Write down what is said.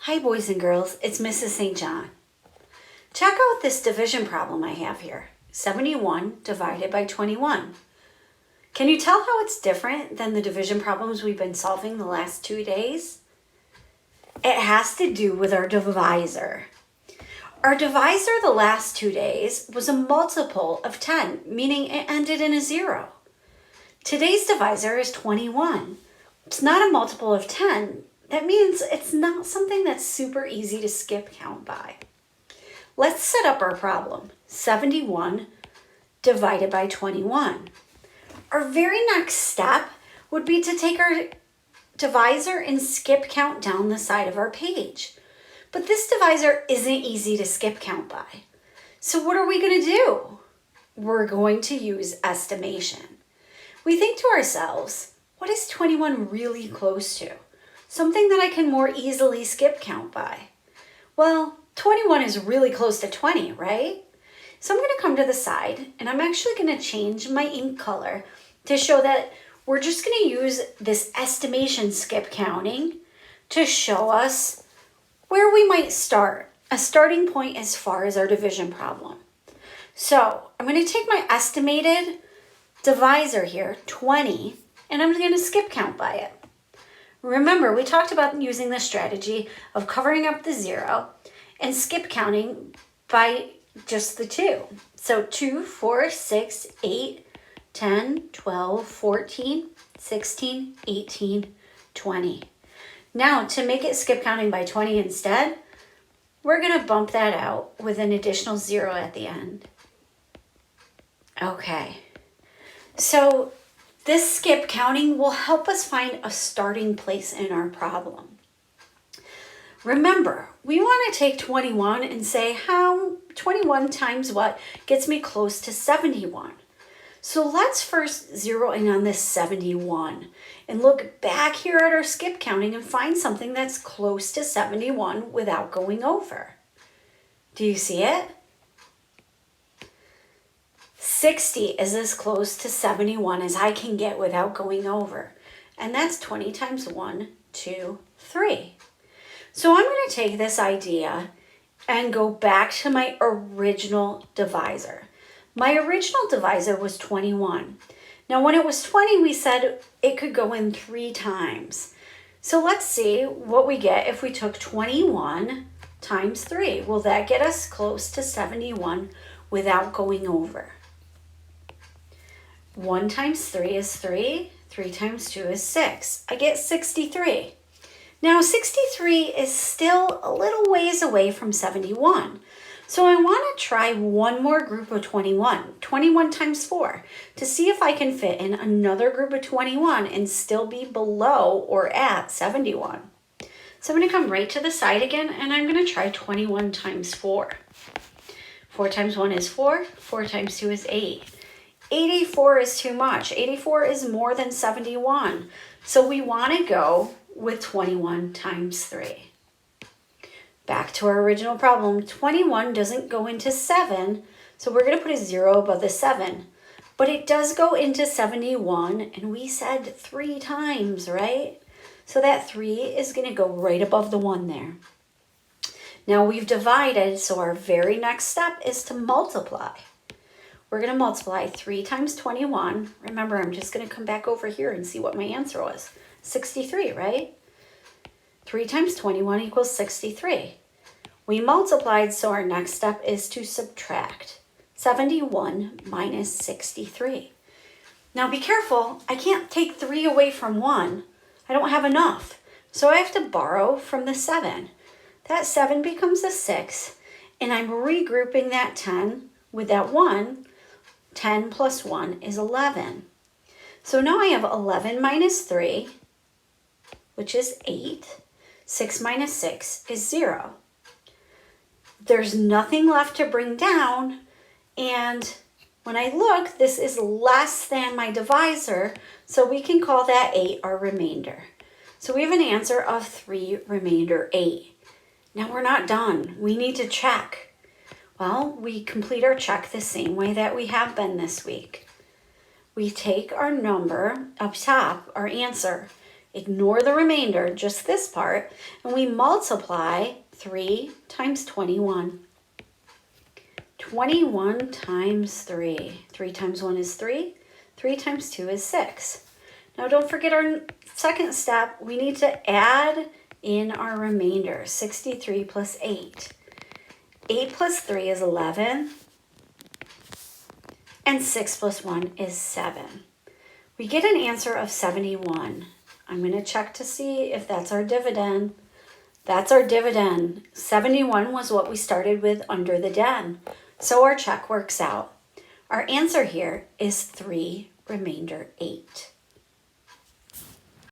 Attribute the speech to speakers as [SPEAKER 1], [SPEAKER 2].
[SPEAKER 1] Hi boys and girls, it's Mrs. St. John. Check out this division problem I have here. 71 divided by 21. Can you tell how it's different than the division problems we've been solving the last 2 days? It has to do with our divisor. Our divisor the last 2 days was a multiple of 10, meaning it ended in a 0. Today's divisor is 21. It's not a multiple of 10. That means it's not something that's super easy to skip count by. Let's set up our problem. 71 divided by 21. Our very next step would be to take our divisor and skip count down the side of our page. But this divisor isn't easy to skip count by. So what are we going to do? We're going to use estimation. We think to ourselves, what is 21 really close to? Something that I can more easily skip count by. Well, 21 is really close to 20, right? So I'm going to come to the side and I'm actually going to change my ink color to show that we're just going to use this estimation skip counting to show us where we might start, a starting point as far as our division problem. So I'm going to take my estimated divisor here, 20, and I'm going to skip count by it. Remember, we talked about using the strategy of covering up the 0 and skip counting by just the 2. So 2, 4, 6, 8, 10, 12, 14, 16, 18, 20. Now, to make it skip counting by 20 instead, we're going to bump that out with an additional 0 at the end. Okay, so this skip counting will help us find a starting place in our problem. Remember, we want to take 21 and say how 21 times what gets me close to 71. So let's first zero in on this 71 and look back here at our skip counting and find something that's close to 71 without going over. Do you see it? 60 is as close to 71 as I can get without going over. And that's 20 times 1, 2, 3. So I'm going to take this idea and go back to my original divisor. My original divisor was 21. Now when it was 20, we said it could go in 3 times. So let's see what we get if we took 21 times 3. Will that get us close to 71 without going over? 1 times 3 is 3. 3 times 2 is 6. I get 63. Now 63 is still a little ways away from 71. So I want to try one more group of 21. 21 times 4 to see if I can fit in another group of 21 and still be below or at 71. So I'm going to come right to the side again and I'm going to try 21 times 4. 4 times 1 is 4. 4 times 2 is 8. 84 is too much. 84 is more than 71. So we want to go with 21 times 3. Back to our original problem. 21 doesn't go into 7, so we're going to put a 0 above the 7. But it does go into 71, and we said 3 times, right? So that 3 is going to go right above the 1 there. Now we've divided, so our very next step is to multiply. We're going to multiply 3 times 21. Remember, I'm just going to come back over here and see what my answer was. 63, right? 3 times 21 equals 63. We multiplied, so our next step is to subtract. 71 minus 63. Now be careful, I can't take 3 away from 1. I don't have enough. So I have to borrow from the 7. That 7 becomes a 6, and I'm regrouping that 10 with that 1. 10 plus 1 is 11. So now I have 11 minus 3, which is 8. 6 minus 6 is 0. There's nothing left to bring down, and when I look, this is less than my divisor, so we can call that 8 our remainder. So we have an answer of 3 remainder 8. Now we're not done. We need to check. Well, we complete our check the same way that we have been this week. We take our number up top, our answer, Ignore the remainder, just this part, and we multiply 3 times 21. 21 times 3. 3 times 1 is 3. 3 times 2 is 6. Now don't forget our second step. We need to add in our remainder, 63 plus 8. 8 plus 3 is 11. And 6 plus 1 is 7. We get an answer of 71. I'm going to check to see if that's our dividend. That's our dividend. 71 was what we started with under the den. So our check works out. Our answer here is 3 remainder 8.